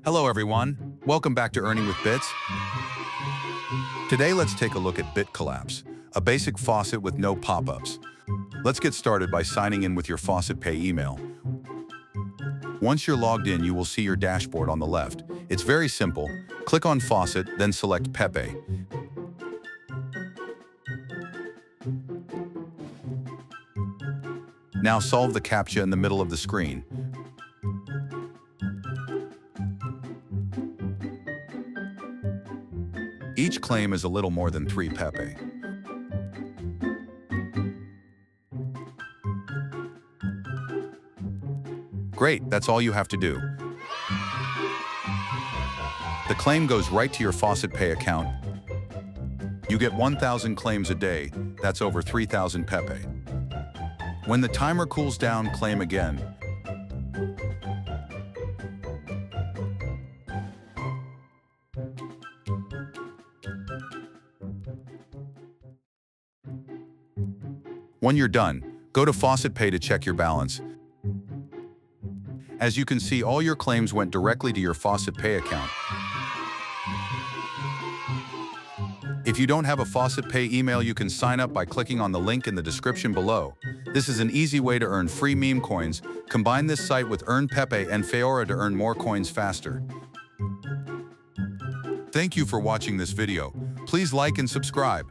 Hello everyone, welcome back to Earning with Bits. Today let's take a look at BitColapse, a basic faucet with no pop-ups. Let's get started by signing in with your FaucetPay email. Once you're logged in, you will see your dashboard on the left. It's very simple. Click on Faucet, then select Pepe. Now solve the CAPTCHA in the middle of the screen. Each claim is a little more than 3 Pepe. Great, that's all you have to do. The claim goes right to your FaucetPay account. You get 1,000 claims a day, that's over 3,000 Pepe. When the timer cools down, claim again. When you're done, go to FaucetPay to check your balance. As you can see, all your claims went directly to your FaucetPay account. If you don't have a FaucetPay email, you can sign up by clicking on the link in the description below. This is an easy way to earn free meme coins. Combine this site with Earn Pepe and Faucet to earn more coins faster. Thank you for watching this video. Please like and subscribe.